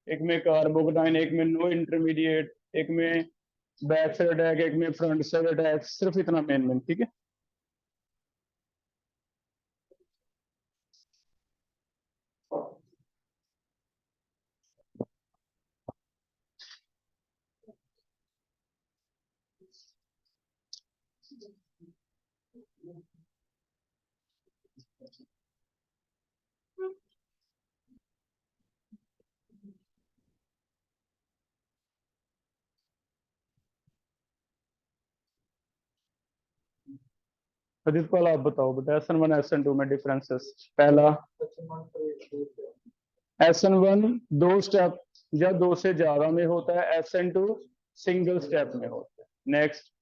एक में कार्बोकेटाइन, एक में नो इंटरमीडिएट, एक में बैक साइड अटैक, एक में फ्रंट साइड अटैक, सिर्फ इतना मेन मेन। ठीक है, अदित पाल आप बताओ बेटा, SN1 SN2 में डिफरेंसेस। पहला, SN1 दो स्टेप या दो से ज्यादा में होता है, SN2 सिंगल स्टेप में होता है। Next,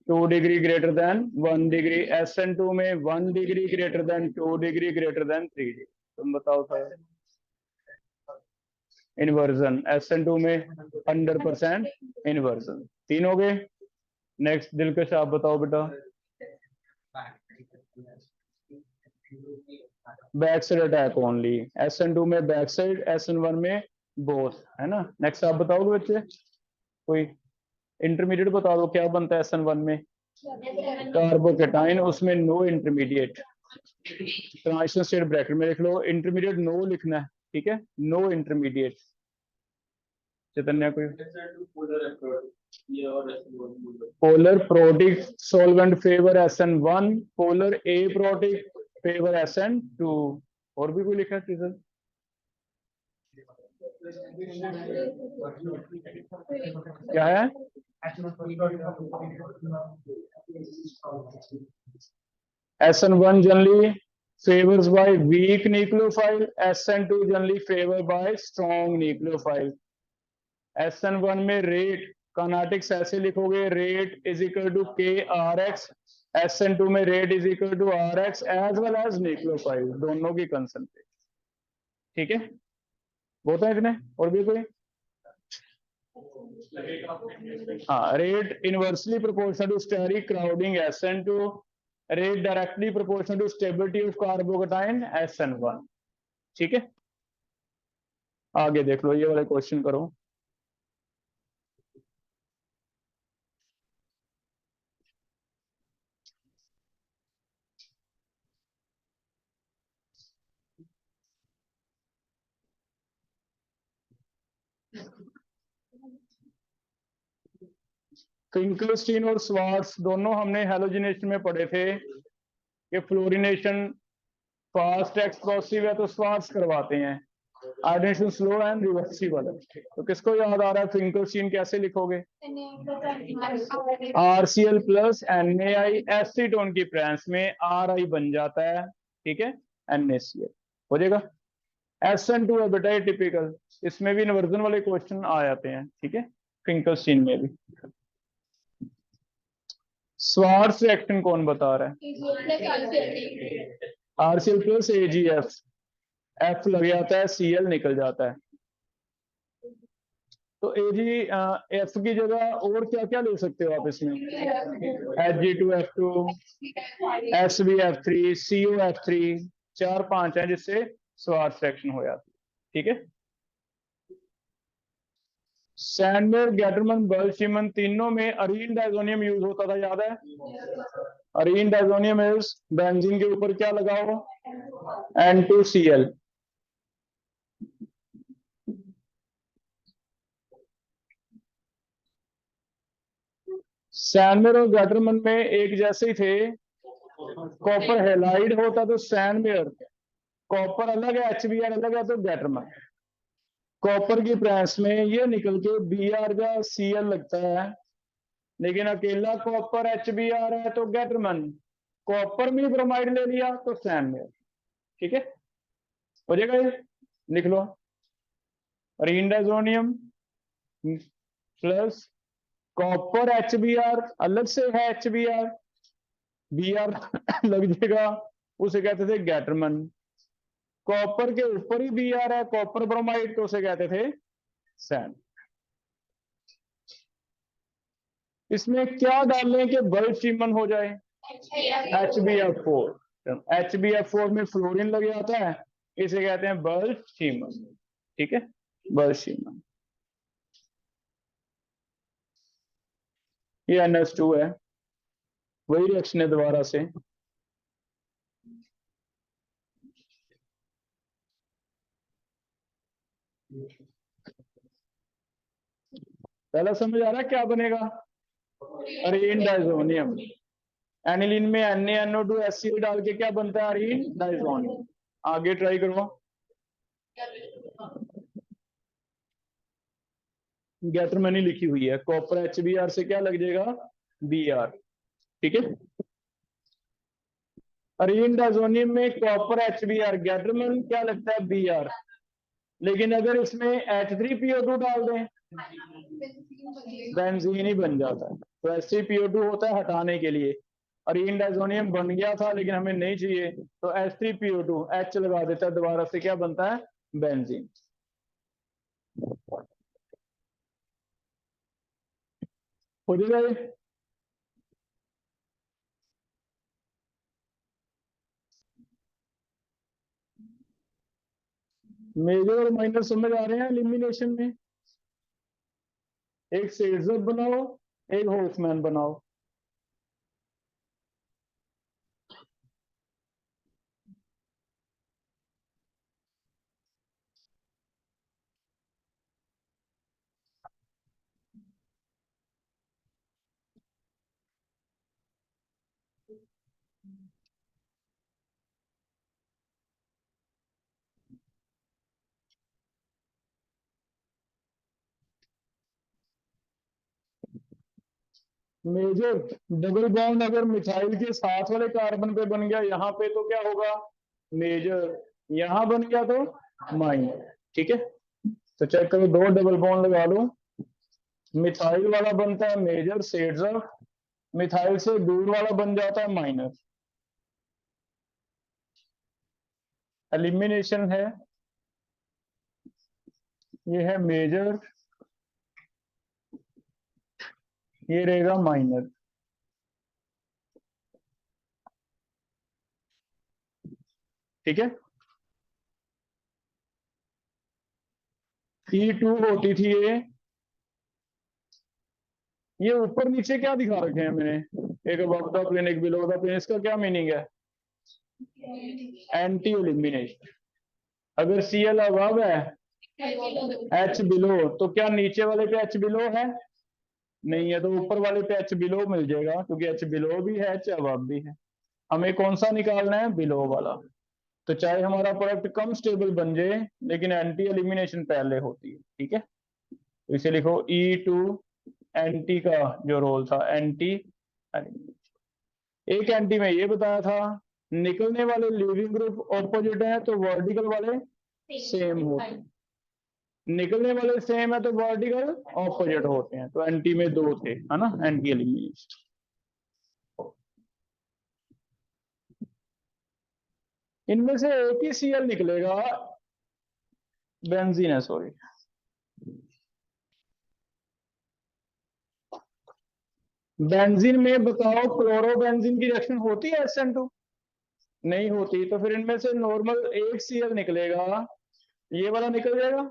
2 degree greater than 1 degree, SN2 में 1 degree greater than 2 degree greater than 3 degree. तुम बताओ सर। इन्वर्जन, SN2 में 100% इन्वर्जन। तीन हो गए। नेक्स्ट दिलकश आप बताओ बेटा। Back side attack only, SN2 में बैक साइड, SN1 में बोथ, है ना। नेक्स्ट आप बताओगे बच्चे, कोई इंटरमीडिएट बता दो क्या बनता है SN1 में। कार्बोकेटाइन, उसमें no intermediate. Transition state bracket में लिख लो, इंटरमीडिएट नो लिखना है, ठीक है, नो इंटरमीडिएट। चैतन्य कोई। Polar protic solvent favour SN1, polar aprotic favour SN2। और भी कोई लिखा है चीज? क्या है? SN1 generally favors by weak nucleophile, SN2 generally favored by strong nucleophile। SN1 में रेट काइनेटिक्स ऐसे लिखोगे, rate is equal to KRX, SN2 में rate is equal to RX as well as nucleophile, दोनों की कंसंट्रेशन। ठीक है, बहुत है इतने। और भी कोई? हाँ, rate inversely proportional to steric crowding SN2, rate directly proportional to stability of carbocation SN1। ठीक है, आगे देख लो, ये वाले क्वेश्चन करो। फिंकलस्टीन और स्वार्ट्स दोनों हमने हैलोजिनेशन में पढ़े थे कि फ्लोरिनेशन फास्ट एक्सप्लोसिव है तो स्वार्ट्स करवाते हैं, आयोडाइजेशन स्लो एंड रिवर्सिबल। तो किसको याद आ रहा है फिंकलस्टीन कैसे लिखोगे? RCl प्लस NaI, एसीटोन की प्रेजेंस में Ri बन जाता है, ठीक है, NaCl हो जाएगा। SN2 है बेटा, ये टिपिकल, इसमें भी इन्वर्जन वाले क्वेश्चन आ जाते हैं, ठीक है, फिंकलस्टीन में भी। स्वार्ट्स रिएक्शन कौन बता रहा है? RCl प्लस AgF, F लग जाता है, Cl निकल जाता है। तो Ag F की जगह और क्या क्या ले सकते हो आप इसमें? Hg2F2, SvF3, COF3, 4-5 है जिससे स्वार्ट्स रिएक्शन हो जाती है। ठीक है, सैंडमेयर, गैटरमन, बर्गशिमन तीनों में अरीन डाइजोनियम यूज होता था, याद है? अरीन डाइजोनियम इज बेंजीन के ऊपर क्या लगाओ? N2Cl। सैंडमेयर और गैटरमन में एक जैसे ही थे, कॉपर हेलाइड होता तो सैंडमेयर, कॉपर अलग है, HBr अलग है तो गैटरमन। कॉपर की प्रेस में ये निकल के Br का Cl लगता है, लेकिन अकेला कॉपर HBr है तो गैटरमन, कॉपर में ब्रोमाइड ले लिया तो सैंडमेयर। ठीक है, हो जाएगा ये, लिख लो। Arene diazonium plus copper HBr, अलग से है HBr, Br लग जाएगा, उसे कहते थे गैटरमन। कॉपर के ऊपर ही Br है, कॉपर ब्रोमाइड, तो उसे कहते थे सैंड। इसमें क्या डालने के बर्गशिमन हो जाए? HbF4। HbF4 में फ्लोरीन लग जाता है, इसे कहते हैं बल्शीमन। ठीक है, बल्शीमन। ये NH2 है, वही रिएक्शन है दोबारा से। पहला समझ आ रहा है क्या बनेगा? अरीन डाइजोनियम। एनिलीन में NaNO2HCl डाल के क्या बनता है? अरीन डाइजोनियम। आगे ट्राई करो। गैटरमैनी लिखी हुई है, कॉपर HBr से क्या लग जाएगा? Br। ठीक है, अरीन डाइजोनियम में कॉपर HBr, गैटरमैन क्या लगता है? Br। लेकिन अगर इसमें H3PO2 डाल दें, बेंजीन ही बन जाता है। तो H3PO2 होता है हटाने के लिए। अरीन डाइजोनियम बन गया था लेकिन हमें नहीं चाहिए, तो H3PO2 H लगा देता है, दोबारा से क्या बनता है? बेंजीन। हो जाएगा। मेजर और माइनर समझ आ रहे हैं एलिमिनेशन में? एक सेड्सर बनाओ, एक होल्समैन बनाओ। मेजर डबल बॉन्ड अगर मिथाइल के साथ वाले कार्बन पे बन गया यहाँ पे तो क्या होगा? मेजर। यहाँ बन गया तो माइनर। ठीक है, तो चेक करो, दो डबल बॉन्ड लगा लो। मिथाइल वाला बनता है मेजर सेड्सर, मिथाइल से दूर वाला बन जाता है माइनर। एलिमिनेशन है, ये है मेजर, ये रहेगा माइनर। ठीक है, E2 होती थी ये ऊपर नीचे क्या दिखा रखे हैं मैंने? एक अबव द प्लेन, एक बिलो द प्लेन, इसका क्या मीनिंग है? Anti elimination. अगर Cl अबव है, H बिलो, तो क्या नीचे वाले पे H बिलो है? नहीं है, तो ऊपर वाले पे H बिलो मिल जाएगा, क्योंकि H बिलो भी है, H अबव भी है। हमें कौन सा निकालना है? बिलो वाला। तो चाहे हमारा प्रोडक्ट कम स्टेबल बन जाए, लेकिन एंटी एलिमिनेशन पहले होती है। ठीक है, तो इसे लिखो E2 एंटी का जो रोल था, एंटी एलिमिनेशन। एक एंटी में ये बताया था, निकलने वाले लीविंग ग्रुप ऑपोजिट है तो वर्टिकल वाले सेम होते हैं, निकलने वाले सेम है तो वर्टिकल ऑपोजिट होते हैं। तो एंटी में दो थे, है ना, एंटी एलिमिनेशन। इनमें से एक ही Cl निकलेगा, बेंजीन है, सॉरी। बेंजीन में बताओ, क्लोरोबेंजीन की रिएक्शन होती है SN2? नहीं होती, तो फिर इनमें से नॉर्मल एक Cl निकलेगा, ये वाला निकल जाएगा,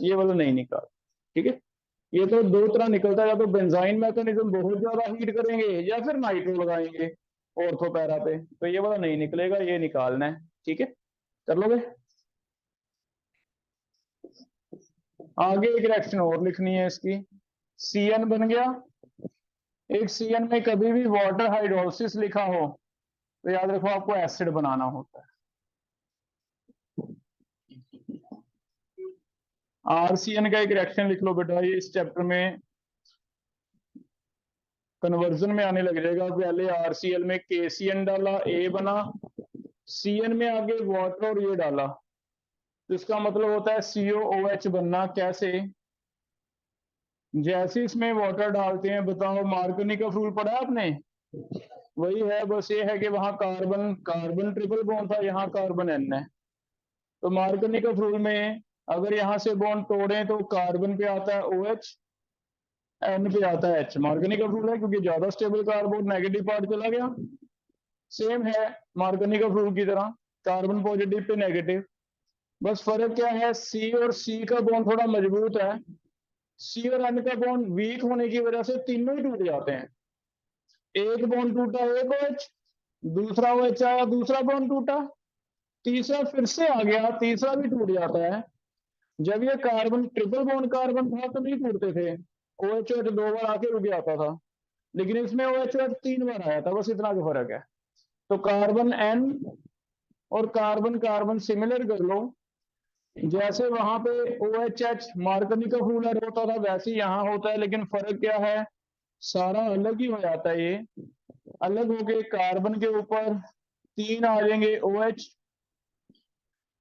ये वाला नहीं निकल। ठीक है, ये तो दो तरह निकलता है, या तो बेंजाइन मैकेनिज्म बहुत ज्यादा हीट करेंगे, या फिर नाइट्रो लगाएंगे ऑर्थो पैरा पे, तो ये वाला नहीं निकलेगा, ये निकालना है। ठीक है, कर लोगे? आगे एक रिएक्शन और लिखनी है इसकी। Cn बन गया। एक Cn में कभी भी वाटर हाइड्रोलिसिस लिखा हो तो याद रखो आपको एसिड बनाना होता है। RCN का एक रिएक्शन लिख लो बेटा, ये इस चैप्टर में कन्वर्जन में आने लग जाएगा। पहले RCl में KCN डाला, A बना, Cn में आगे वाटर और ये डाला, तो इसका मतलब होता है COOH बनना। कैसे? जैसे इसमें वाटर डालते हैं, बताओ मार्कोनी का रूल पढ़ा आपने? वही है, बस ये है कि वहां कार्बन कार्बन ट्रिपल बॉन्ड था, यहाँ कार्बन N है। तो मार्कोनी का रूल में अगर यहाँ से बॉन्ड तोड़े तो कार्बन पे आता है OH, N पे आता है H। मार्कोनी का रूल है, क्योंकि ज्यादा स्टेबल कार्बन नेगेटिव पार्ट चला गया। सेम है मार्कोनी का रूल की तरह, कार्बन पॉजिटिव पे नेगेटिव, बस फर्क क्या है, सी और सी का बॉन्ड थोड़ा मजबूत है, सी और एन का बॉन्ड वीक होने की वजह से तीनों ही टूट जाते हैं। एक बॉन्ड टूटा, एक OH, दूसरा OH आया, दूसरा बॉन्ड टूटा, तीसरा फिर से आ गया, तीसरा भी टूट जाता है। जब ये कार्बन ट्रिपल बॉन्ड कार्बन था तो नहीं टूटते थे, OH 2 बार आके रुक जाता था, लेकिन इसमें OH 3 बार आया था, बस इतना का फर्क है। तो कार्बन N और कार्बन कार्बन सिमिलर कर लो, जैसे वहां पे OH मार्कनी का फूलर होता था वैसे ही यहाँ होता है, लेकिन फर्क क्या है, सारा अलग ही हो जाता है। ये अलग होके कार्बन के ऊपर 3 आ जाएंगे OH,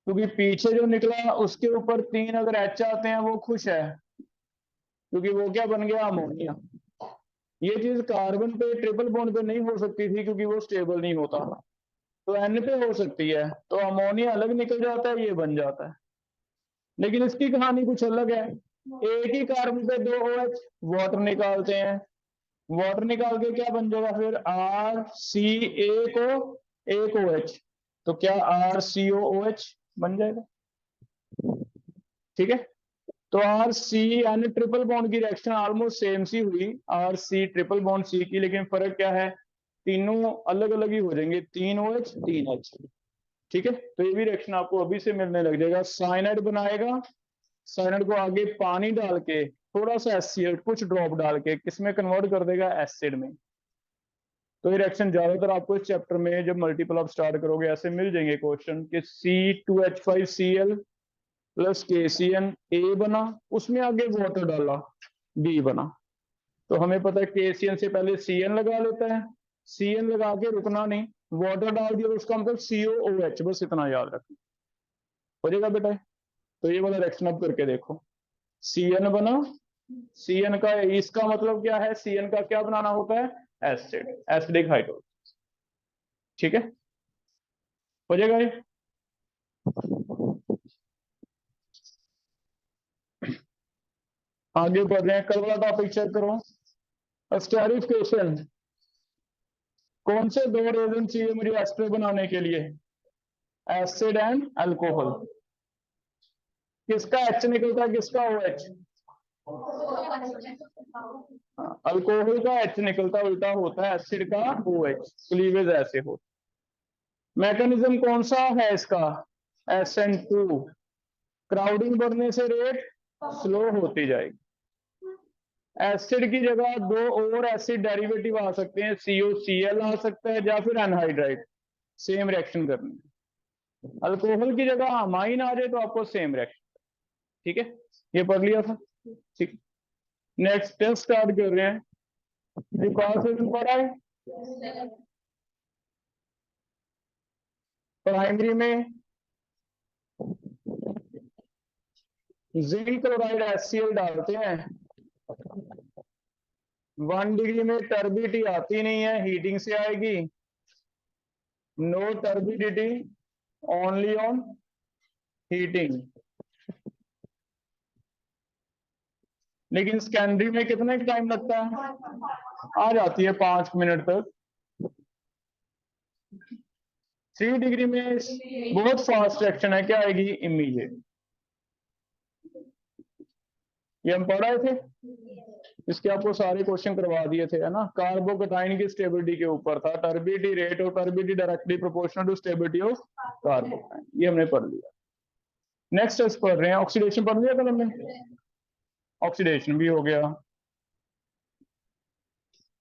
क्योंकि पीछे जो निकला उसके ऊपर 3 अगर H आते हैं वो खुश है, क्योंकि वो क्या बन गया, अमोनिया। ये चीज कार्बन पे ट्रिपल बॉन्ड पे नहीं हो सकती थी क्योंकि वो स्टेबल नहीं होता, तो N पे हो सकती है, तो अमोनिया अलग निकल जाता है, ये बन जाता है। लेकिन इसकी कहानी कुछ अलग है, एक ही कार्बन पे 2 OH, वाटर निकालते हैं, वाटर निकाल के क्या बन जाएगा फिर, RCA एक OH, तो क्या RCOOH बन जाएगा। ठीक है, तो RCN ट्रिपल बॉन्ड की रिएक्शन ऑलमोस्ट सेम सी हुई, RC ट्रिपल बॉन्ड C की, लेकिन फर्क क्या है, तीनों अलग अलग ही हो जाएंगे, 3 OH 3 H। ठीक है, तो ये भी रिएक्शन आपको अभी से मिलने लग जाएगा। साइनाइड बनाएगा, साइनाइड को आगे पानी डाल के थोड़ा सा HCl कुछ ड्रॉप डाल के किसमें कन्वर्ट कर देगा, एसिड में। तो ये रिएक्शन ज्यादातर आपको इस चैप्टर में जब मल्टीपल आप स्टार्ट करोगे ऐसे मिल जाएंगे क्वेश्चन कि C2H5Cl प्लस KCN A बना, उसमें आगे वाटर डाला, B बना। तो हमें पता है KCN से पहले CN लगा लेता है, CN लगा के रुकना नहीं, वाटर डाल दिया तो उसका मतलब COOH, बस इतना याद रखना, हो जाएगा बेटा। तो ये वाला रिएक्शन अब करके देखो, CN बना, CN का इसका मतलब क्या है, CN का क्या बनाना होता है, एसिड, एसिडिक हाइड्रोजन। ठीक है, हो जाएगा ये। आगे बढ़ रहे हैं, कल वाला टॉपिक चेक करो, स्टेरिफिकेशन। कौन से 2 रेजन चाहिए मुझे एस्टर बनाने के लिए, एसिड एंड अल्कोहल। किसका H निकलता है, किसका OH, अल्कोहल का H निकलता उल्टा होता है, एसिड का OH, क्लीवेज ऐसे हो। मैकेनिज्म कौन सा है इसका, SN2, क्राउडिंग बढ़ने से रेट स्लो होती जाएगी। एसिड की जगह 2 और एसिड डेरिवेटिव आ सकते हैं, COCl आ सकता है या फिर एनहाइड्राइड, सेम रिएक्शन करनी है। अल्कोहल की जगह अमाइन आ जाए तो आपको सेम रिएक्शन। ठीक है, ये पढ़ लिया था। ठीक, नेक्स्ट टेस्ट स्टार्ट कर रहे हैं। कौन से दिन पढ़ा है, प्राइमरी में जिंक क्लोराइड HCl डालते हैं, 1 डिग्री में टर्बिडिटी आती नहीं है, हीटिंग से आएगी, no turbidity, only on heating. लेकिन सेकेंडरी में कितना टाइम लगता है, आ जाती है 5 मिनट तक। 3 डिग्री में बहुत फास्ट रिएक्शन है, क्या आएगी, इमीडिएट। ये हम पढ़ रहे थे, इसके आपको सारे क्वेश्चन करवा दिए थे, है ना। कार्बोकेटाइन की स्टेबिलिटी के ऊपर था, टर्बिडिटी रेट और turbidity directly proportional to stability of carbocation, ये हमने पढ़ लिया। नेक्स्ट टेस्ट पढ़ रहे हैं, ऑक्सीडेशन पढ़ लिया कल हमने, ऑक्सीडेशन भी हो गया।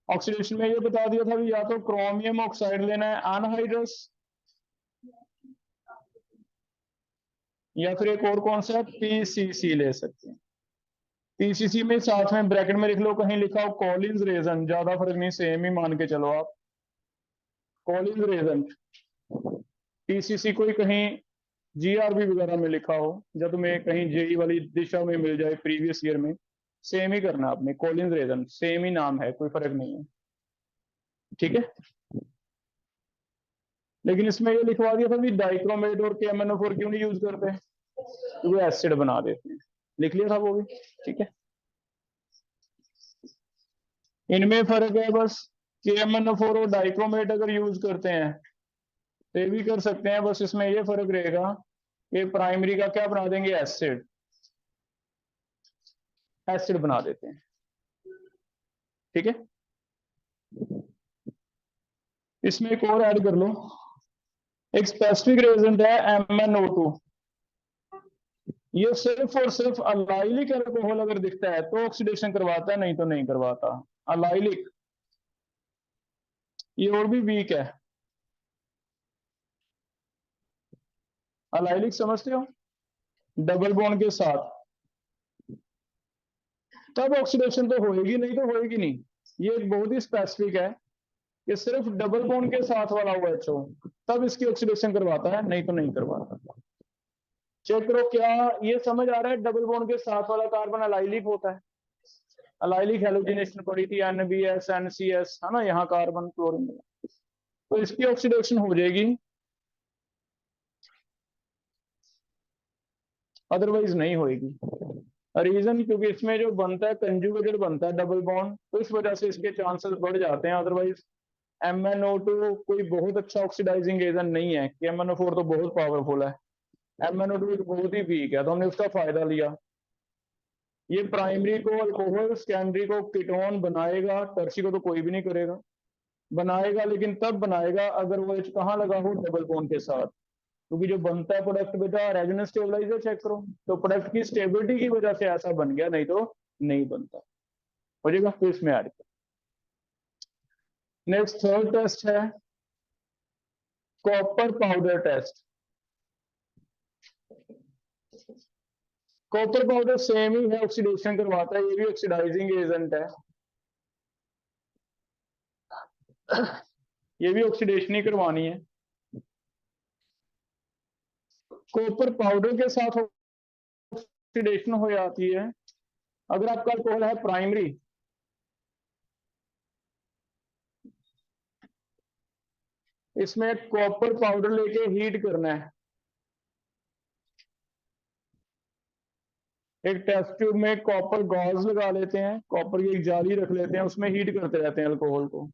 ऑक्सीडेशन में ये बता दिया था कि या तो क्रोमियम ऑक्साइड लेना है अनहाइड्रस, या फिर एक और कौन सा PCC ले सकते हैं। PCC में साथ में ब्रैकेट में लिख लो, कहीं लिखा हो कॉलिंस रेजन, ज्यादा फर्क नहीं, सेम ही मान के चलो आप, कॉलिंस रेजन। PCC कोई कहीं GRB वगैरह में लिखा हो, जब तुम्हें कहीं जेई वाली दिशा में मिल जाए प्रीवियस ईयर में, सेम ही करना आपने, कॉलिंस रेजन सेम ही नाम है, कोई फर्क नहीं है। ठीक है, लेकिन इसमें ये लिखवा दिया था कि डाइक्रोमेट और KMnO4 क्यों नहीं यूज करते, क्योंकि एसिड बना देते हैं, लिख लिया था वो भी। ठीक है, इनमें फर्क है बस, KMnO4 और डाइक्रोमेट अगर यूज करते हैं तो ये भी कर सकते हैं, बस इसमें ये फर्क रहेगा ये प्राइमरी का क्या बना देंगे, एसिड, एसिड बना देते हैं। ठीक है, इसमें एक और ऐड कर लो, एक स्पेसिफिक रेजेंट है MnO2। ये सिर्फ और सिर्फ अलाइलिक अल्कोहल अगर दिखता है तो ऑक्सीडेशन करवाता है, नहीं तो नहीं करवाता। अलाइलिक, ये और भी वीक है। अलाइलिक समझते हो, डबल बॉन्ड के साथ, तब ऑक्सीडेशन तो होएगी, नहीं तो होएगी नहीं। ये एक बहुत ही स्पेसिफिक है कि सिर्फ डबल बॉन्ड के साथ वाला OH हो तब इसकी ऑक्सीडेशन करवाता है, नहीं तो नहीं करवाता। चेक करो, क्या ये समझ आ रहा है, डबल बॉन्ड के साथ वाला कार्बन अलाइलिक होता है। अलाइलिक हेलोजिनेशन पड़ी थी, NBS NCS, है ना, यहाँ कार्बन क्लोरीन, तो इसकी ऑक्सीडेशन हो जाएगी, अदरवाइज नहीं होएगी। रीजन क्योंकि इसमें जो बनता है कंजुगेटेड बनता है डबल बॉन्ड, तो इस वजह से इसके चांसेस बढ़ जाते हैं। अदरवाइज MnO2 कोई बहुत अच्छा ऑक्सीडाइजिंग एजेंट नहीं है कि MnO4 तो बहुत पावरफुल है, MnO2 एक बहुत ही वीक है, तो हमने उसका फायदा लिया। ये प्राइमरी को अल्कोहल, सेकेंडरी को कीटोन बनाएगा, टर्शी को तो कोई भी नहीं करेगा, बनाएगा लेकिन तब बनाएगा अगर वो H कहाँ लगा हो, डबल बॉन्ड के साथ। क्योंकि जो बनता है प्रोडक्ट बेटा रेजोनेंस स्टेबलाइजर, चेक करो, तो प्रोडक्ट की स्टेबिलिटी की वजह से ऐसा बन गया, नहीं तो नहीं बनता। हो जाएगा, तो इसमें ऐड कर। नेक्स्ट थर्ड टेस्ट है copper powder test. Copper powder same ही है, ऑक्सीडेशन करवाता है, ये भी ऑक्सीडाइजिंग एजेंट है, ये भी ऑक्सीडेशन ही करवानी है। कॉपर पाउडर के साथ ऑक्सीडेशन हो जाती है अगर आपका अल्कोहल है प्राइमरी, इसमें कॉपर पाउडर लेके हीट करना है। एक टेस्ट ट्यूब में कॉपर गॉज लगा लेते हैं, कॉपर की एक जाली रख लेते हैं, उसमें हीट करते रहते हैं अल्कोहल को।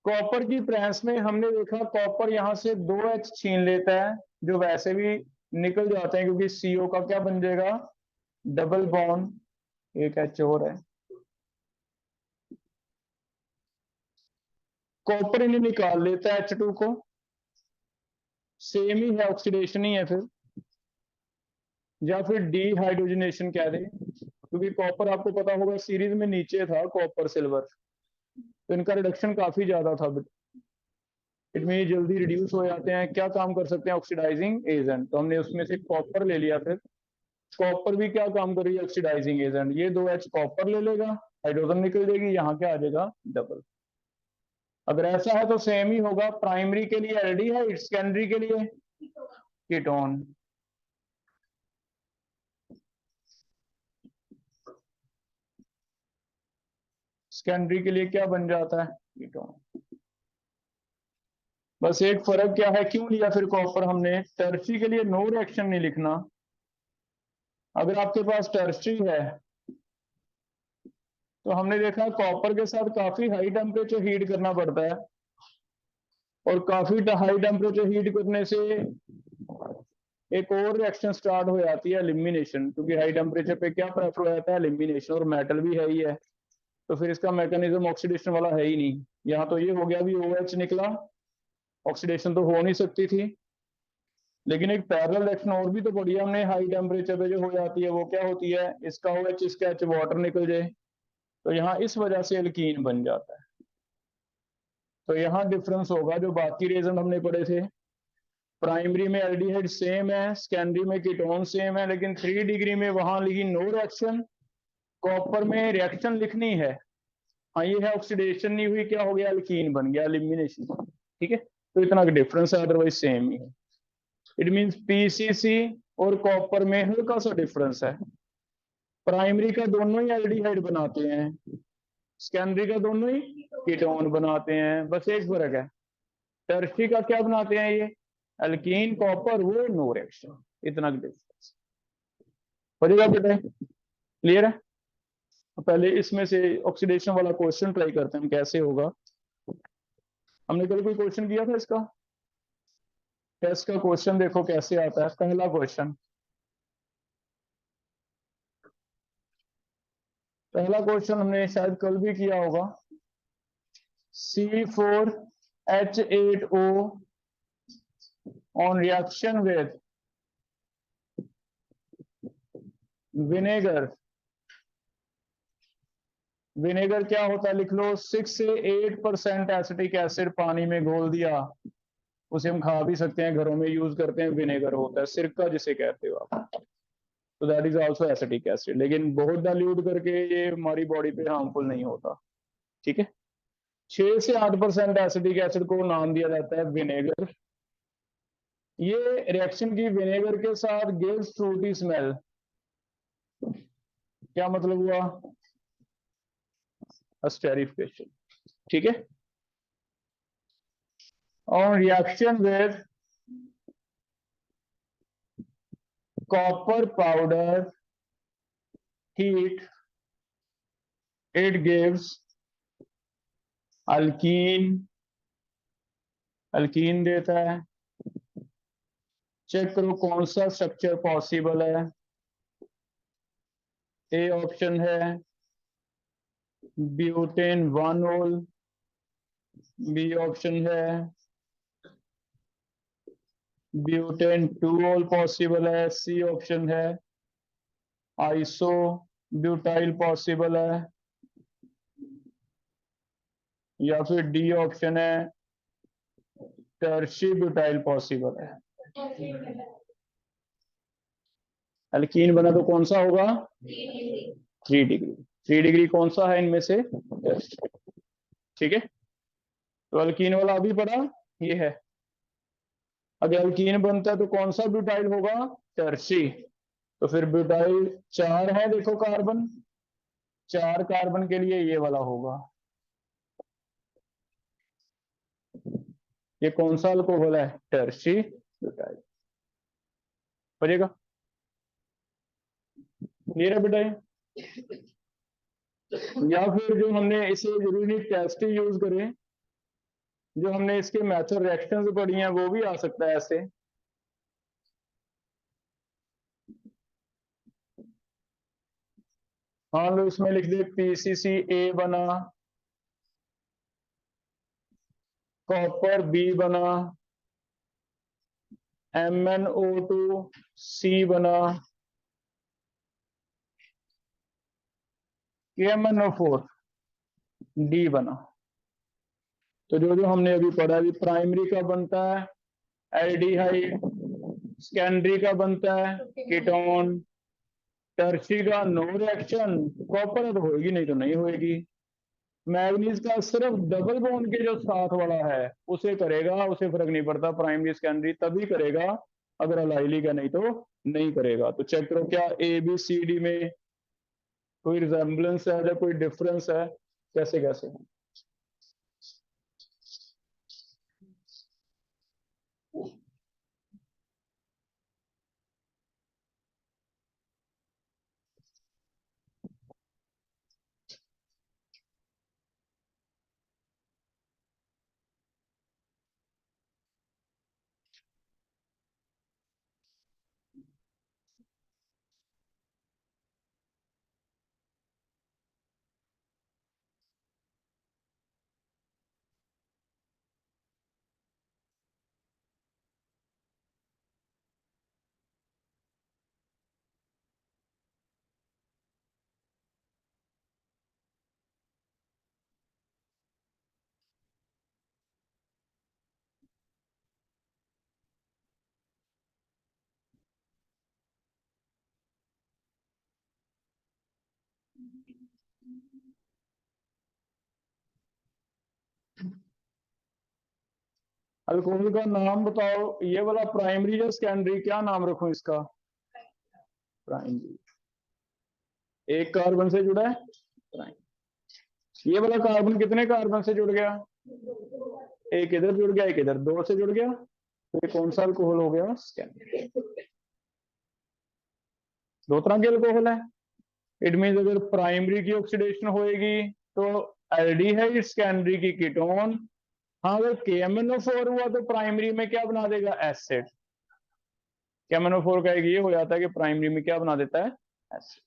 कॉपर की प्रेस में हमने देखा कॉपर यहां से 2H छीन लेता है, जो वैसे भी निकल जाते हैं क्योंकि CO का क्या बन जाएगा, डबल बॉन्ड, एक H और है। कॉपर इन्हें निकाल लेता है H2 को, सेम ही है, ऑक्सीडेशन ही है फिर, या फिर डीहाइड्रोजनेशन कह दें, क्योंकि कॉपर आपको पता होगा सीरीज में नीचे था कॉपर सिल्वर, तो इनका रिडक्शन काफी ज्यादा था, इनमें जल्दी रिड्यूस हो जाते हैं। क्या काम कर सकते हैं, ऑक्सीडाइजिंग एजेंट, तो हमने उसमें से कॉपर ले लिया। फिर कॉपर भी क्या काम कर रही है, ऑक्सीडाइजिंग एजेंट, ये 2H कॉपर ले लेगा, हाइड्रोजन निकल जाएगी, यहाँ क्या आ जाएगा, डबल। अगर ऐसा है तो सेम ही होगा, प्राइमरी के लिए एल्डिहाइड, सेकेंडरी के लिए कीटोन। सेकेंडरी के लिए क्या बन जाता है, कीटोन। बस एक फर्क क्या है, क्यों लिया फिर कॉपर हमने, टर्शी के लिए नो रिएक्शन नहीं लिखना। अगर आपके पास टर्शी है तो हमने देखा कॉपर के साथ काफी हाई टेम्परेचर हीट करना पड़ता है, और काफी हाई टेम्परेचर हीट करने से एक और रिएक्शन स्टार्ट हो जाती है, एलिमिनेशन, क्योंकि हाई टेम्परेचर पे क्या प्रेफर हो जाता है, एलिमिनेशन, और मेटल भी है ही है, तो फिर इसका मैकेनिज्म ऑक्सीडेशन वाला है ही नहीं। यहाँ तो ये हो गया, भी OH निकला, ऑक्सीडेशन तो हो नहीं सकती थी, लेकिन एक पैरेलल रिएक्शन और भी तो पड़ी है हमने, हाई टेम्परेचर पे जो हो जाती है वो क्या होती है, इसका OH इसका H वाटर निकल जाए, तो यहाँ इस वजह से एल्कीन बन जाता है। तो यहाँ डिफरेंस होगा, जो बाकी रीजन हमने पढ़े थे, प्राइमरी में एल्डिहाइड सेम है, सेकेंडरी में कीटोन सेम है, लेकिन 3 डिग्री में वहां लिखी नो रिएक्शन, कॉपर में रिएक्शन लिखनी है, हाँ ये है ऑक्सीडेशन नहीं हुई, क्या हो गया, एल्कीन बन गया, एलिमिनेशन। ठीक है, तो इतना डिफरेंस है, अदरवाइज सेम ही है। इट मींस PCC और कॉपर में हल्का सा डिफरेंस है, प्राइमरी का दोनों ही एल्डिहाइड बनाते हैं, सेकेंडरी का दोनों ही कीटोन बनाते हैं, बस एक फर्क है, टर्शी का क्या बनाते हैं ये, एल्कीन, कॉपर वो नो रिएक्शन, इतना डिफरेंस हो जाएगा बेटा, क्लियर है। तो पहले इसमें से ऑक्सीडेशन वाला क्वेश्चन ट्राई करते हैं कैसे होगा। हमने कल कोई क्वेश्चन किया था इसका, टेस्ट का क्वेश्चन देखो कैसे आता है। पहला क्वेश्चन, हमने शायद कल भी किया होगा। C4H8O on reaction with vinegar. Vinegar क्या होता है लिख लो, 6 से 8% एसिटिक एसिड पानी में घोल दिया, उसे हम खा भी सकते हैं, घरों में यूज करते हैं। विनेगर होता है सिरका जिसे कहते हो आप, तो that is also acetic acid, लेकिन बहुत डाइल्यूट करके ये हमारी बॉडी पे हार्मफुल नहीं होता। ठीक है, 6 से 8% एसिटिक एसिड को नाम दिया जाता है विनेगर। ये रिएक्शन की विनेगर के साथ गिव्स फ्रूटी स्मेल। क्या मतलब हुआ, एस्टेरिफिकेशन। ठीक है, और reaction with copper powder heat it gives alkyne. Alkyne देता है। चेक करो कौन सा स्ट्रक्चर पॉसिबल है। ए ऑप्शन है ब्यूटेन 1 ओल, बी ऑप्शन है ब्यूटेन 2 ओल पॉसिबल है, सी ऑप्शन है आइसो ब्यूटाइल पॉसिबल है, या फिर डी ऑप्शन है टर्शी ब्यूटाइल पॉसिबल है। अल्कीन बना तो कौन सा होगा, 3 डिग्री। 3 डिग्री कौन सा है इनमें से, ठीक है। तो अल्कीन वाला अभी पढ़ा, ये है। अगर अल्कीन बनता है तो कौन सा ब्यूटाइल होगा, टर्शी। तो फिर ब्यूटाइल 4 है, देखो कार्बन, 4 कार्बन के लिए ये वाला होगा। ये कौन सा अल्कोहल है, टर्शी ब्यूटाइल। पड़ेगा क्लियर है बेटा ये? या फिर जो हमने इसे जरूरी नहीं टेस्ट ही यूज करें, जो हमने इसके मैथड रिएक्शंस पढ़ी हैं वो भी आ सकता है ऐसे। हाँ लो इसमें लिख दे PCC A बना, कॉपर B बना, MnO2C बना, KMnO4D बना। तो जो जो हमने अभी पढ़ा, अभी प्राइमरी का बनता है एल्डिहाइड, सेकेंडरी का बनता है कीटोन, टर्शी का नो रिएक्शन, कॉपर तो होगी नहीं तो नहीं होगी। मैग्नीज का सिर्फ डबल बॉन्ड के जो साथ वाला है उसे करेगा, उसे फर्क नहीं पड़ता प्राइमरी सेकेंडरी तभी करेगा, अगर अलाइली का नहीं तो नहीं करेगा। तो चेक करो क्या ABCD में कोई रिजेम्बलेंस है या कोई डिफरेंस है, कैसे कैसे। अल्कोहल का नाम बताओ, ये वाला प्राइमरी या सेकेंडरी, क्या नाम रखूं इसका, प्राइमरी। एक कार्बन से जुड़ा है प्राइमरी। ये वाला कार्बन कितने कार्बन से जुड़ गया, एक इधर जुड़ गया एक इधर, 2 से जुड़ गया, तो ये कौन सा अल्कोहल हो गया, सेकेंडरी। 2 तरह के अल्कोहल है। इट मीन अगर प्राइमरी की ऑक्सीडेशन होएगी तो एल्डिहाइड, सेकेंडरी की कीटोन, हाँ, अगर KMnO4 हुआ तो प्राइमरी में क्या बना देगा, एसिड। KMnO4 का एक ये हो जाता है कि प्राइमरी में क्या बना देता है, एसिड।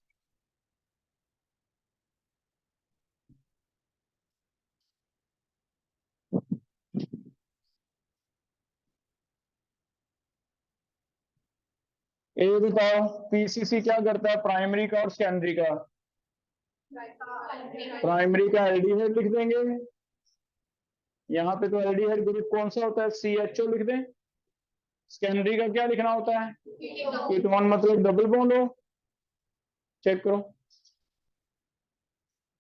ये बताओ PCC क्या करता है, प्राइमरी का और सेकेंडरी का। प्राइमरी का एल्डिहाइड लिख देंगे, यहाँ पे तो एल्डिहाइड ग्रुप कौन सा होता है, CHO लिख दें। सेकेंडरी का क्या लिखना होता है, कीटोन, मतलब डबल बॉन्ड हो। चेक करो,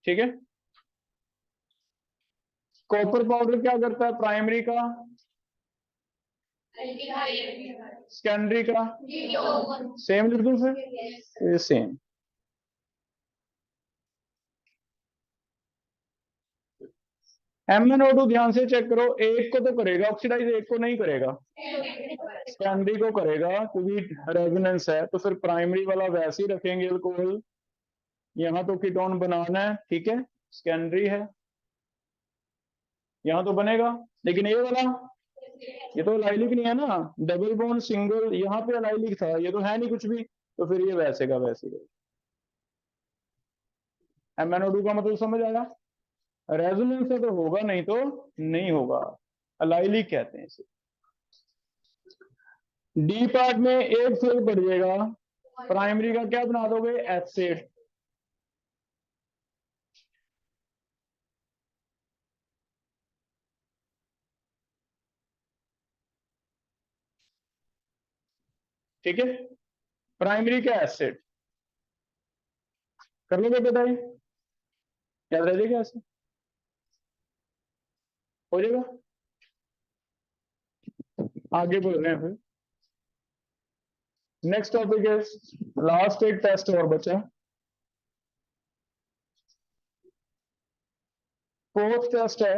ठीक है। कॉपर पाउडर क्या करता है, प्राइमरी का, सेकेंडरी का, सेम लिख दूं फिर, ये सेम। MnO2 ध्यान से चेक करो, एक को तो करेगा ऑक्सीडाइज, एक को नहीं करेगा, सेकेंडरी को करेगा क्योंकि रेजोनेंस है। तो फिर प्राइमरी वाला वैसे ही रखेंगे अल्कोहल, यहाँ तो कीटोन बनाना है, ठीक है, सेकेंडरी है, यहाँ तो बनेगा। लेकिन ये वाला, ये तो एलाइलिक नहीं है ना, डबल बॉन्ड सिंगल, यहाँ पे एलाइलिक था, ये तो है नहीं कुछ भी, तो फिर ये वैसे का वैसे ही। MnO2 का मतलब समझ आया, रेजोनेंस से तो होगा, नहीं तो नहीं होगा, एलाइलिक कहते हैं इसे। डी पार्ट में एक सेल बढ़ जाएगा, प्राइमरी का क्या बना दोगे, एसिड। ठीक है, प्राइमरी का एसिड कर लोगे बेटा, ये याद रह जाएगा, ऐसे हो जाएगा। आगे बोल रहे हैं फिर, नेक्स्ट टॉपिक है, लास्ट एक टेस्ट और बचा, फोर्थ टेस्ट है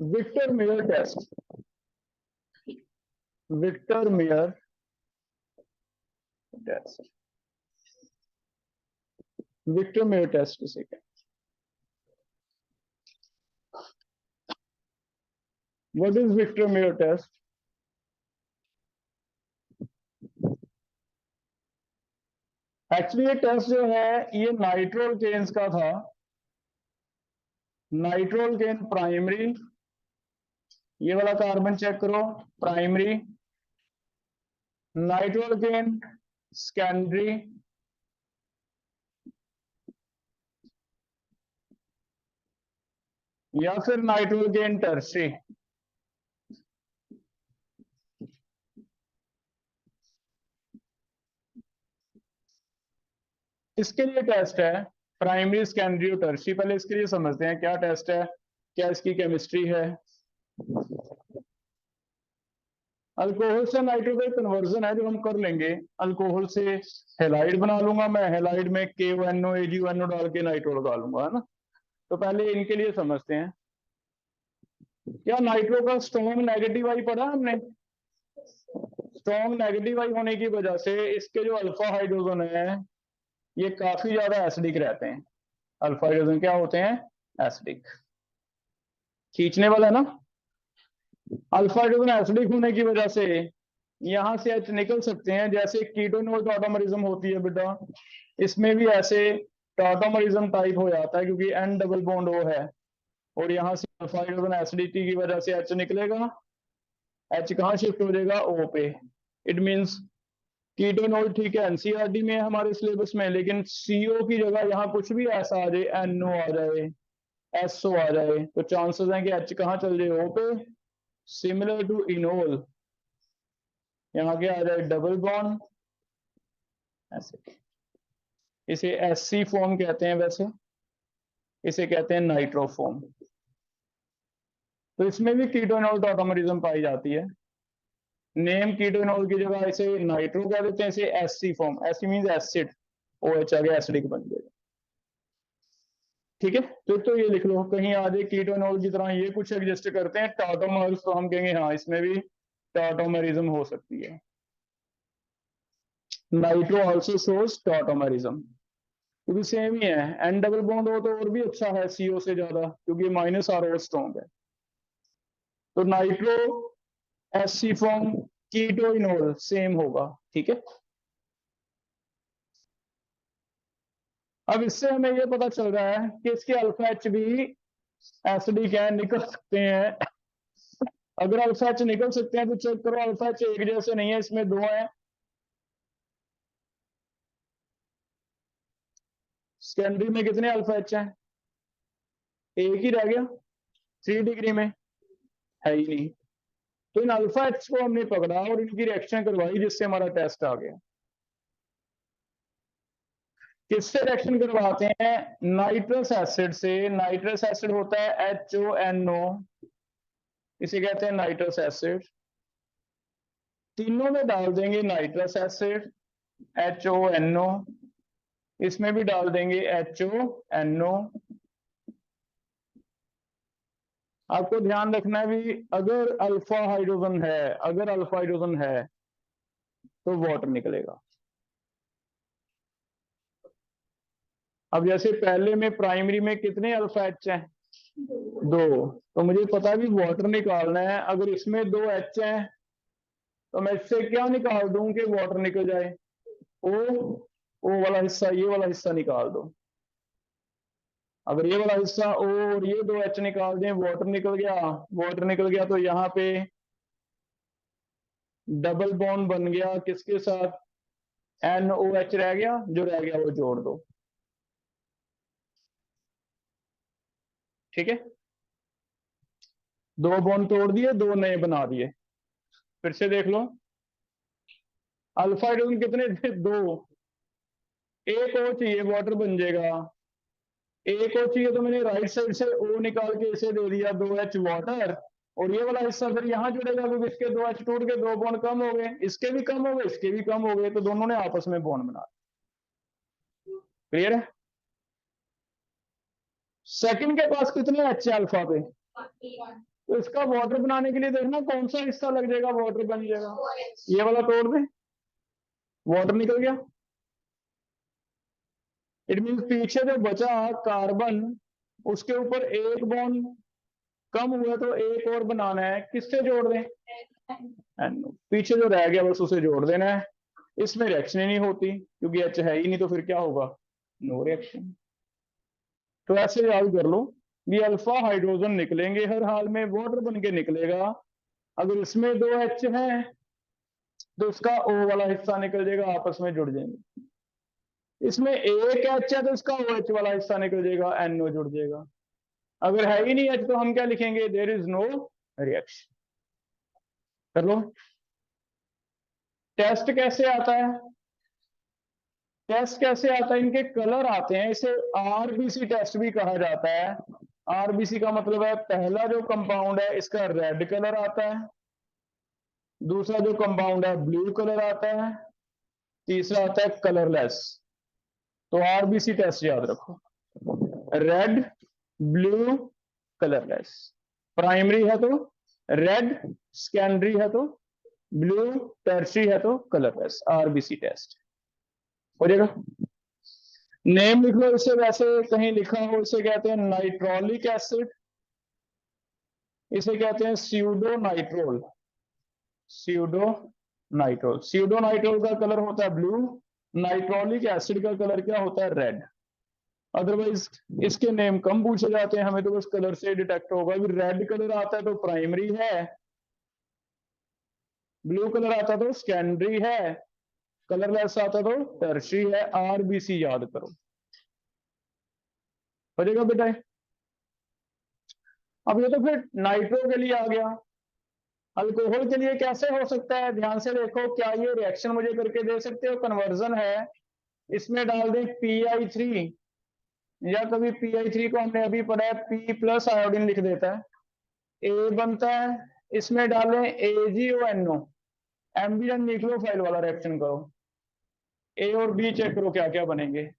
Victor Meyer test. Victor Meyer test, Victor Meyer test किसे कहते हैं, what is Victor Meyer test. Actually ये टेस्ट जो है ये नाइट्रोल केन्स का था, नाइट्रोल केन प्राइमरी, ये वाला कार्बन चेक करो, प्राइमरी, नाइट्रोल केन सेकेंडरी, या फिर नाइट्रोल केन टर्सरी। इसके लिए टेस्ट है प्राइमरी, सेकेंडरी और टर्सरी। पहले इसके लिए समझते हैं क्या टेस्ट है, क्या इसकी केमिस्ट्री है। अल्कोहल से नाइट्रो का कन्वर्जन है जो हम कर लेंगे, अल्कोहल से हेलाइड बना लूंगा मैं, हेलाइड में KONO AgONO डाल के नाइट्रो डालूंगा, है ना। तो पहले इनके लिए समझते हैं, क्या नाइट्रो का स्ट्रॉन्ग नेगेटिव आई पढ़ा हमने। स्ट्रॉन्ग नेगेटिव आई होने की वजह से इसके जो अल्फा हाइड्रोजन है ये काफी ज्यादा एसिडिक रहते हैं। अल्फा हाइड्रोजन क्या होते हैं, एसिडिक, खींचने वाला है ना। अल्फा हाइड्रोजन एसिडिक होने की वजह से यहां से H निकल सकते हैं, जैसे कीटोनोल टॉटोमरिज्म होती है बेटा, इसमें भी ऐसे टॉटोमरिज्म टाइप हो जाता है क्योंकि N डबल बॉन्ड O है, और यहाँ से अल्फा हाइड्रोजन एसिडिटी की वजह से H निकलेगा, H कहाँ शिफ्ट हो जाएगा, O पे। इट मीन्स कीटोनोल ठीक है NCERT में है हमारे सिलेबस में, लेकिन CO की जगह यहाँ कुछ भी ऐसा आ जाए, NO आ जाए, SO आ जाए, तो चांसेस हैं कि H कहाँ चल जाए, O पे। सिमिलर टू इनोल, यहाँ के आ जाए डबल बॉन्ड ऐसे, इसे SC फॉर्म कहते हैं, वैसे इसे कहते हैं नाइट्रोफॉर्म। तो इसमें भी कीटोनोल टॉटोमरिज्म पाई जाती है, नेम कीटोनोल की जगह इसे नाइट्रो कह देते हैं, इसे SC form, SC means acid, OH आ गया, एसिडिक बन गया, ठीक है। तो ये लिख लो कहीं आ जाए, कीटोनोल की तरह ये कुछ एग्जिस्ट करते हैं टॉटोमर्स, तो हम कहेंगे हाँ इसमें भी टॉटोमरिज्म हो सकती है। Nitro also shows tautomerism. क्योंकि सेम ही है, एन डबल बॉन्ड हो तो और भी अच्छा है CO से ज्यादा, क्योंकि माइनस आर और स्ट्रॉन्ग है। तो nitro aci form keto enol same होगा, ठीक है। अब इससे हमें ये पता चल रहा है कि इसके अल्फा एच भी एसिडिक है, निकल सकते हैं। अगर अल्फा एच निकल सकते हैं तो चेक करो, अल्फा एच एक जैसे नहीं है, इसमें दो है। सेकेंडरी में कितने अल्फा एच हैं? एक ही रह गया 3 डिग्री में, है ही नहीं। तो इन अल्फा एच को हमने पकड़ा और इनकी रिएक्शन करवाई, जिससे हमारा टेस्ट आ गया। किससे रिएक्शन करवाते हैं? नाइट्रस एसिड से। नाइट्रस एसिड होता है HONO, इसे कहते हैं नाइट्रस एसिड। तीनों में डाल देंगे नाइट्रस एसिड HONO, इसमें भी डाल देंगे HONO। आपको ध्यान रखना है भी, अगर अल्फा हाइड्रोजन है, अगर अल्फा हाइड्रोजन है तो वाटर निकलेगा। अब जैसे पहले में प्राइमरी में कितने अल्फा एच हैं? 2। तो मुझे पता भी वाटर निकालना है। अगर इसमें 2 एच हैं तो मैं इससे क्या निकाल दूं कि वाटर निकल जाए? ओ वाला हिस्सा, ये वाला हिस्सा निकाल दो। अगर ये वाला हिस्सा O और ये 2 एच निकाल दें, वाटर निकल गया। वाटर निकल गया तो यहाँ पे डबल बॉन्ड बन गया, किसके साथ? NOH रह गया, जो रह गया वो जोड़ दो, ठीक है। 2 बॉन्ड तोड़ दिए, 2 नए बना दिए। फिर से देख लो, अल्फा हाइड्रोजन कितने थे? 2। एक O चाहिए, वाटर बन जाएगा। एक O चाहिए तो मैंने राइट साइड से O निकाल के इसे दे दिया, 2H वाटर। और ये वाला हिस्सा फिर यहाँ जुड़ेगा, क्योंकि इसके 2H टूट के 2 बॉन्ड कम हो गए, इसके भी कम हो गए, इसके भी कम हो गए, तो दोनों ने आपस में बॉन्ड बना। क्लियर है? सेकंड के पास कितने H है अल्फा पे? तो इसका वाटर बनाने के लिए देखना कौन सा हिस्सा लग जाएगा, वाटर बन जाएगा। ये वाला तोड़ दे, वाटर निकल गया। इट मीन पीछे जो बचा कार्बन, उसके ऊपर एक बॉन्ड कम हुआ तो एक और बनाना है, किससे जोड़ दें? पीछे जो रह गया बस उसे जोड़ देना है। इसमें रिएक्शन ही नहीं होती, क्योंकि H है ही नहीं, तो फिर क्या होगा? No reaction. तो ऐसे याद कर लो, ये अल्फा हाइड्रोजन निकलेंगे हर हाल में, वाटर बन के निकलेगा। अगर इसमें 2 H हैं तो उसका O वाला हिस्सा निकल जाएगा, आपस में जुड़ जाएंगे। इसमें एक H है तो इसका OH वाला हिस्सा निकल जाएगा, NO जुड़ जाएगा। अगर है ही नहीं H तो हम क्या लिखेंगे? There is no reaction. कर लो। टेस्ट कैसे आता है? टेस्ट कैसे आता है? इनके कलर आते हैं, इसे RBC टेस्ट भी कहा जाता है। RBC का मतलब है पहला जो कंपाउंड है इसका रेड कलर आता है, दूसरा जो कंपाउंड है ब्लू कलर आता है, तीसरा आता है कलरलेस। तो RBC टेस्ट याद रखो, रेड, ब्लू, कलरलेस। प्राइमरी है तो रेड, सेकेंडरी है तो ब्लू, टर्शरी है तो कलरलेस। RBC टेस्ट हो जाएगा। नेम लिख लो इसे, वैसे कहीं लिखा हो, इसे कहते हैं नाइट्रोलिक एसिड, इसे कहते हैं स्यूडो नाइट्रोल। स्यूडो नाइट्रोल, स्यूडो नाइट्रोल का कलर होता है ब्लू, नाइट्रोलिक एसिड का कलर क्या होता है? रेड। अदरवाइज इसके नेम कम पूछे जाते हैं, हमें तो बस कलर से डिटेक्ट होगा। अभी रेड कलर आता है तो प्राइमरी है, ब्लू कलर आता है तो सेकेंडरी है, कलरलेस आता है तो टर्शरी है। RBC याद करो, हो जाएगा बेटा। अब ये तो फिर नाइट्रो के लिए आ गया। अल्कोहल के लिए कैसे हो सकता है? ध्यान से देखो, क्या ये रिएक्शन मुझे करके दे सकते हो? कन्वर्जन है, इसमें डाल दें PI3, या कभी PI3 को हमने अभी पढ़ा है P+ आयोडीन लिख देता है, A बनता है। इसमें डालें AgONO, एम्बिएंट न्यूक्लियोफाइल वाला रिएक्शन करो, A और B चेक करो क्या क्या बनेंगे।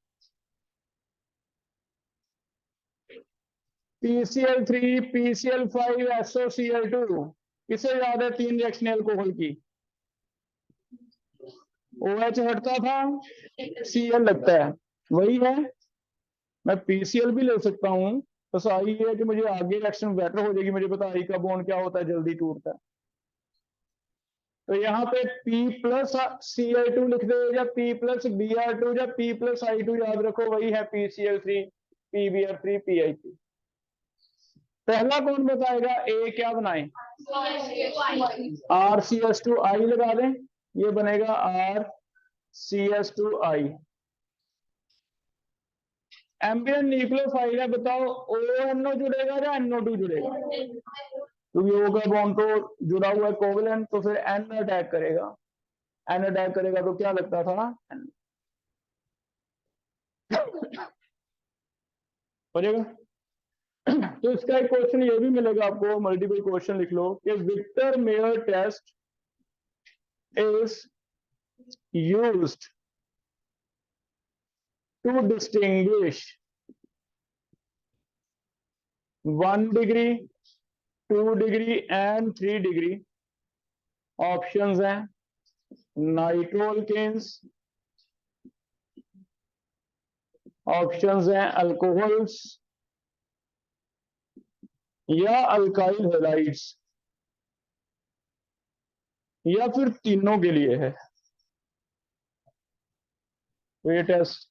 PCl3, PCl5, SOCl2। किसे याद है 3 रिएक्शन अल्कोहल की? OH हटता था, Cl लगता है, वही है, मैं पीसीएल भी ले सकता हूँ। बस आई ये है कि मुझे आगे रिएक्शन बेटर हो जाएगी, मुझे पता आई का बॉन्ड क्या होता है, जल्दी टूटता है। तो यहाँ पे P प्लस Cl2 लिख दो, या P प्लस Br2, या P प्लस I2, याद रखो वही है PCl3 PBr3 PI3। पहला कौन बताएगा, ए क्या बनाए, RCS2I लगा दें, ये बनेगा RCS2I। एम्बियन न्यूक्लियोफाइल है, बताओ ONO जुड़ेगा या NO2 जुड़ेगा, क्योंकि O का बॉन्ड तो जुड़ा हुआ है कोवेलेंट, तो फिर N अटैक करेगा, N अटैक करेगा तो क्या लगता था, हो जाएगा। तो इसका एक क्वेश्चन ये भी मिलेगा आपको, मल्टीपल क्वेश्चन लिख लो कि Victor Meyer test is used to distinguish 1 degree 2 degree and 3 degree. Options हैं नाइट्रोअल्केन्स, ऑप्शंस हैं अल्कोहल्स या अल्काइल हैलाइड्स, या फिर तीनों के लिए है। तो ये टेस्ट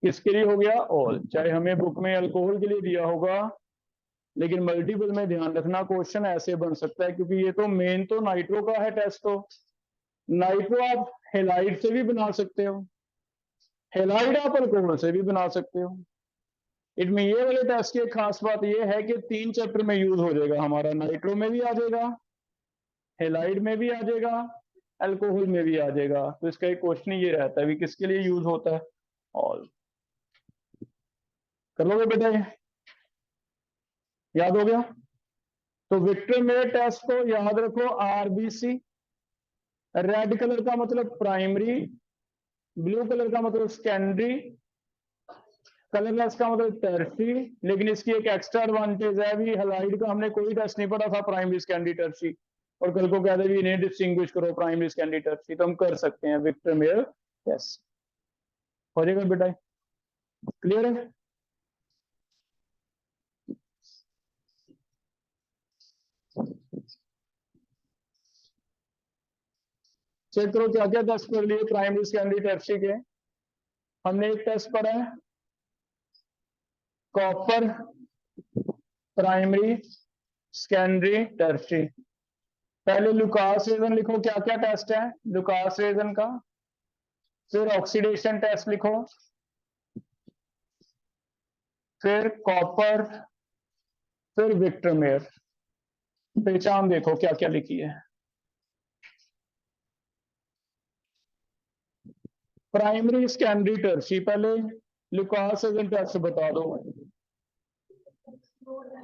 किसके लिए हो गया, ऑल। चाहे हमें बुक में अल्कोहल के लिए दिया होगा, लेकिन मल्टीपल में ध्यान रखना क्वेश्चन ऐसे बन सकता है, क्योंकि ये तो मेन तो नाइट्रो का है टेस्ट। तो नाइट्रो आप हेलाइड से भी बना सकते हो, हेलाइड आप अल्कोहल से भी बना सकते हो। इनमें ये वाले टेस्ट की एक खास बात ये है कि 3 चैप्टर में यूज हो जाएगा हमारा, नाइट्रो में भी आ जाएगा, हेलाइड में भी आ जाएगा, अल्कोहल में भी आ जाएगा। तो इसका एक क्वेश्चन ये रहता है भी किसके लिए यूज होता है, ऑल। कर लोगे बेटा, ये याद हो गया। तो विक्टर मेयर टेस्ट को याद रखो, आरबीसी, रेड कलर का मतलब प्राइमरी, ब्लू कलर का मतलब सेकेंडरी, कलरलेस का मतलब टर्शी। लेकिन इसकी एक एक्स्ट्रा एडवांटेज है, अभी हेलाइड का हमने कोई टेस्ट नहीं पढ़ा था, प्राइमरी सेकेंडरी टर्शी, और कल को कहते भी इन्हें डिस्टिंग्विश करो प्राइमरी सेकेंडरी टर्शी, तो हम कर सकते हैं विक्टर मेयर टेस्ट। हो जाएगा बेटा, क्लियर है। चेक करो क्या क्या टेस्ट कर लिए प्राइमरी सेकेंडरी टर्शी के। हमने एक टेस्ट पढ़ा है कॉपर, प्राइमरी सेकेंडरी टर्शी। पहले लुकास रेजन लिखो, क्या क्या टेस्ट है लुकास रेजन का। फिर ऑक्सीडेशन टेस्ट लिखो, फिर कॉपर, फिर विक्टर मेयर। पहचान देखो क्या क्या लिखी है। प्राइमरी सेकेंडरी टर्शी, पहले लुकास रेजन टेस्ट बता दो।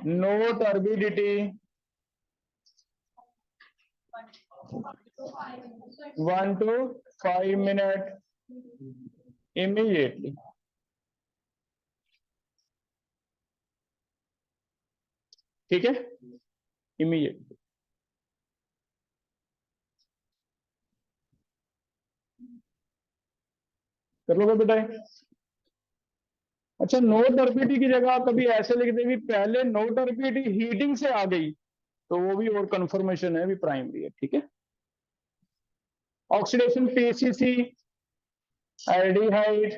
No turbidity, 1 to 5 minute immediately. ठीक है, इमीडिएट। कर लोगे बेटा। अच्छा, नो टर्बिडिटी की जगह कभी ऐसे लिख देंगे पहले नो टर्बिडिटी हीटिंग से आ गई, तो वो भी और कंफर्मेशन है, भी प्राइमरी है। ठीक है, oxidation PCC, aldehyde,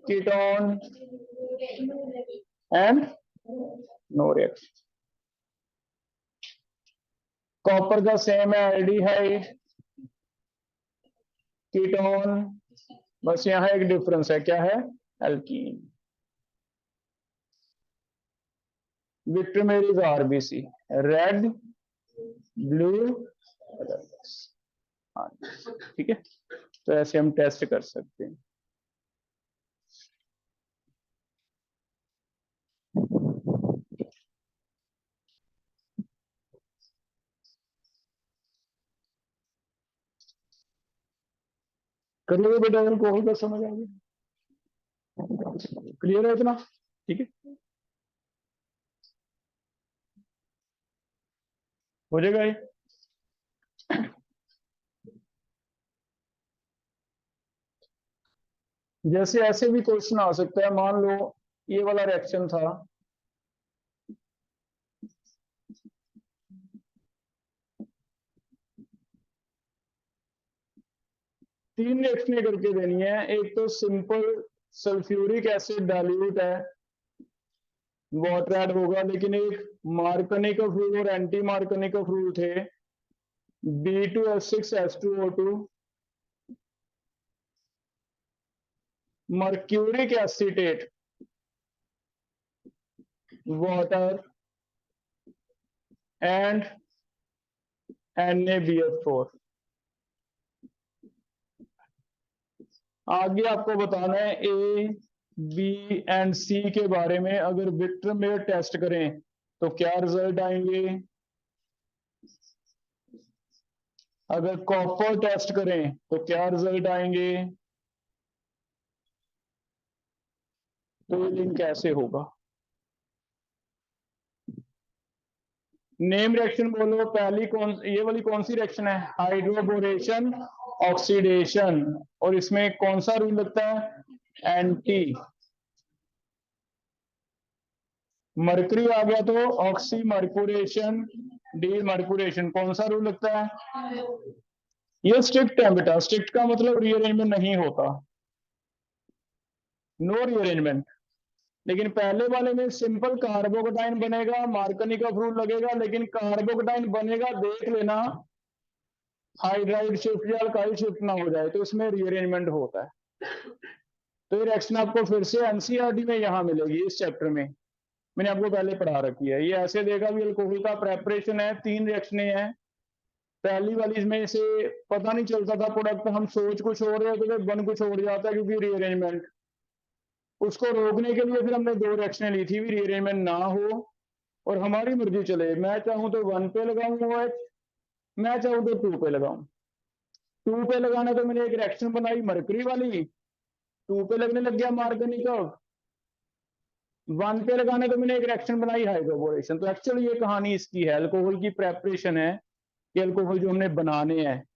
ketone and no reaction. Copper का सेम है, एल्डिहाइड, कीटोन, बस यहां एक डिफरेंस है, क्या है, alkene. Victor Meyer is RBC, red, blue, हाँ ठीक है। तो ऐसे हम टेस्ट कर सकते हैं। कर लोगे बेटा, अगर कोई का समझ आ गया, क्लियर है इतना, ठीक है, हो जाएगा ये। जैसे ऐसे भी क्वेश्चन आ सकता है, मान लो ये वाला रिएक्शन था, तीन रिएक्शनें करके देनी है। एक तो सिंपल सल्फ्यूरिक एसिड डाइल्यूट है, वाटर ऐड होगा, लेकिन एक मार्कनिकफ रूल और एंटी मार्कनिकफ रूल थे, B2H6H2O2, mercuric acetate, water and NaBH4। आगे आपको बताना है ए बी एंड सी के बारे में। अगर विक्टरमेयर टेस्ट करें तो क्या रिजल्ट आएंगे, अगर कॉपर टेस्ट करें तो क्या रिजल्ट आएंगे, तो ये लिंक कैसे होगा। नेम रिएक्शन बोलो, पहली कौन, ये वाली कौन सी रिएक्शन है, हाइड्रोबोरेशन ऑक्सीडेशन, और इसमें कौन सा रूल लगता है, एंटी। मरकरी आ गया तो ऑक्सी मर्कुरेशन, डी मर्कुरेशन, कौन सा रूल लगता है, ये स्ट्रिक्ट है बेटा। स्ट्रिक्ट का मतलब रीअरेंजमेंट नहीं होता, नो रीअरेंजमेंट। लेकिन पहले वाले में सिंपल कार्बोकेटाइन बनेगा, मार्कनी का रूल लगेगा, लेकिन कार्बोकेटाइन बनेगा, देख लेना हाइड्राइड शिफ्ट या अल्काइल शिफ्ट ना हो जाए, तो इसमें रीअरेंजमेंट होता है। तो ये रिएक्शन आपको फिर से एनसीईआरटी में यहां मिलेगी, इस चैप्टर में मैंने आपको पहले पढ़ा रखी है। ये ऐसे देगा भी अल्कोहल का प्रेपरेशन है, तीन रिएक्शनें हैं। पहली वाली इसमें से पता नहीं चलता था प्रोडक्ट, हम सोच कुछ और रहे थे, बन कुछ और जाता है क्योंकि रीअरेंजमेंट। उसको रोकने के लिए फिर हमने दो रिएक्शनें ली थी, भी रीअरेंजमेंट ना हो और हमारी मर्जी चले। मैं चाहूं तो 1 पे लगाऊं OH, मैं चाहूं तो 2 पे लगाऊं। 2 पे लगाना तो मैंने एक रिएक्शन बनाई मरकरी वाली, 2 पे लगने लग गया मार्गनिकव। 1 पे लगाने तो मैंने एक रिएक्शन बनाई हाइड्रोबोरेशन। तो एक्चुअली ये कहानी इसकी है, अल्कोहल की प्रेपरेशन है कि अल्कोहल जो हमने बनाने हैं,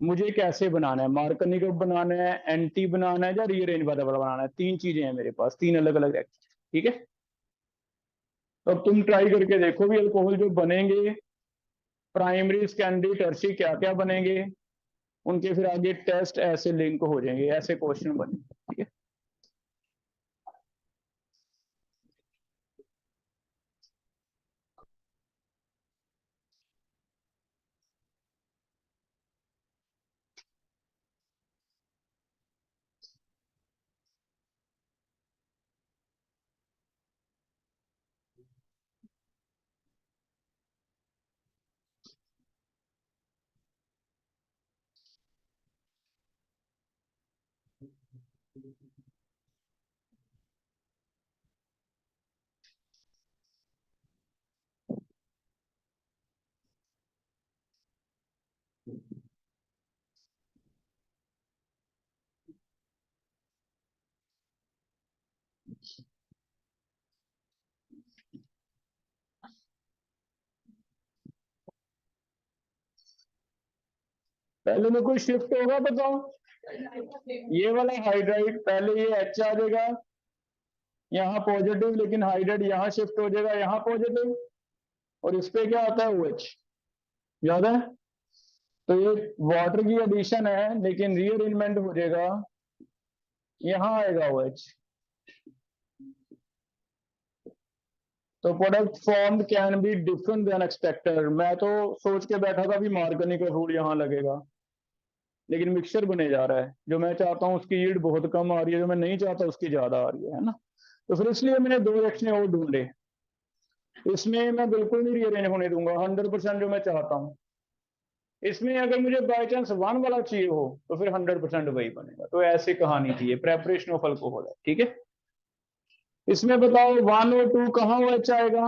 मुझे कैसे बनाना है, मार्कनिकव बनाना है, एंटी बनाना है, या रीअरेंज वाला बनाना है। तीन चीजें हैं मेरे पास, तीन अलग अलग रिएक्शन। ठीक है, तो अब तुम ट्राई करके देखो भी अल्कोहल जो बनेंगे, प्राइमरी सेकेंडरी टर्शियरी क्या क्या बनेंगे, उनके फिर आगे टेस्ट ऐसे लिंक हो जाएंगे, ऐसे क्वेश्चन बनेंगे। ठीक है, पहले में कोई शिफ्ट होगा बताओ। ये वाला हाइड्राइड पहले ये H आ जाएगा यहाँ पॉजिटिव, लेकिन हाइड्राइड यहाँ शिफ्ट हो जाएगा यहाँ पॉजिटिव, और इस पे क्या आता है OH, याद है। तो ये वाटर की एडिशन है, लेकिन रीअरेंजमेंट हो जाएगा, यहाँ आएगा OH। तो product form can be different then expected. मैं तो सोच के बैठा था भी मार्गनी का रूल यहाँ लगेगा, लेकिन मिक्सचर बने जा रहा है। जो मैं चाहता हूँ उसकी यील्ड बहुत कम आ रही है, जो मैं नहीं चाहता उसकी ज्यादा आ रही है ना। तो फिर इसलिए मैंने दो रिएक्शनें और ढूंढे। इसमें मैं बिल्कुल नहीं रीअरेंज होने दूंगा 100% जो मैं चाहता हूँ। इसमें अगर मुझे बाई चांस 1 वाला चाहिए हो तो फिर 100% वही बनेगा। तो ऐसी कहानी थी ये, प्रेपरेशन ऑफ अल्कोहल है। ठीक है, इसमें बताओ 1 और 2 कहाँ OH आएगा,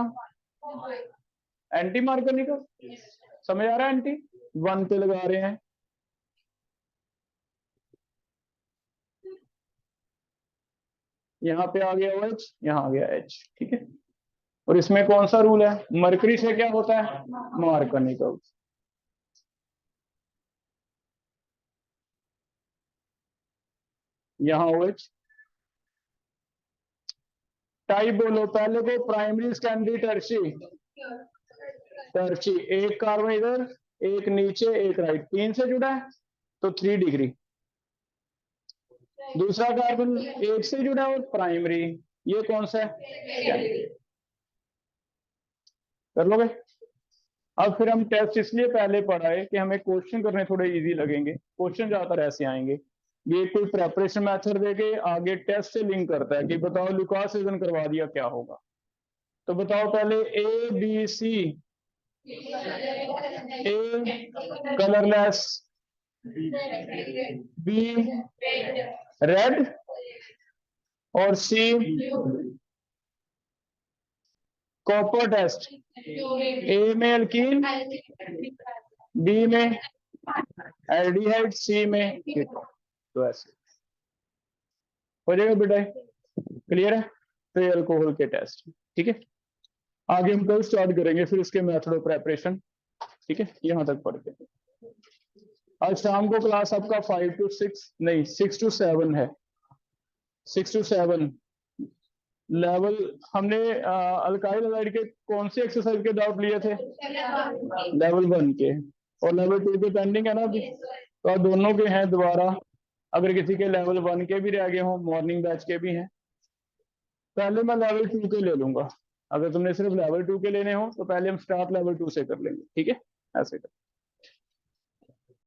एंटी मार्कनी का, समझ आ रहा है। एंटी 1 पे लगा रहे हैं, यहाँ पे आ गया OH, यहाँ आ गया H। ठीक है, और इसमें कौन सा रूल है, मरकरी से क्या होता है, मार्कनी का। यहाँ OH, टाइप बोलो, पहले को प्राइमरी, सेकेंडरी, टर्शी। टर्शी, एक कार्बन इधर, एक नीचे, एक राइट, 3 से जुड़ा है तो 3 डिग्री। दूसरा कार्बन 1 से जुड़ा है और प्राइमरी, ये कौन सा है? कर लोगे? अब फिर हम टेस्ट इसलिए पहले पढ़ाए कि हमें क्वेश्चन करने थोड़े इजी लगेंगे। क्वेश्चन ज्यादातर ऐसे आएंगे, ये कोई प्रेपरेशन मेथड देके आगे टेस्ट से लिंक करता है कि बताओ लुकास सीजन करवा दिया क्या होगा। तो बताओ पहले A B C, A colourless, B red और सी कॉपर टेस्ट। ए में अल्कीन, बी में एल्डिहाइड, सी में कीटोन। तो ऐसे हो जाएगा बेटा, क्लियर है? तो ये अल्कोहल के टेस्ट, ठीक है। आगे हम कल स्टार्ट करेंगे फिर इसके मेथड ऑफ प्रेपरेशन, ठीक है। यहाँ तक पढ़ के आज शाम को क्लास आपका 5 to 6 नहीं 6 to 7 है। 6 to 7 लेवल हमने अल्काइल हलाइड के कौन से एक्सरसाइज के डाउट लिए थे? लेवल 1 के, और लेवल 2 के पेंडिंग है ना अभी, तो आप दोनों के हैं दोबारा। अगर किसी के लेवल 1 के भी रह गए हों, मॉर्निंग बैच के भी हैं, पहले मैं लेवल 2 के ले लूंगा। अगर तुमने सिर्फ लेवल 2 के लेने हो तो पहले हम स्टार्ट लेवल 2 से कर लेंगे, ठीक है। ऐसे कर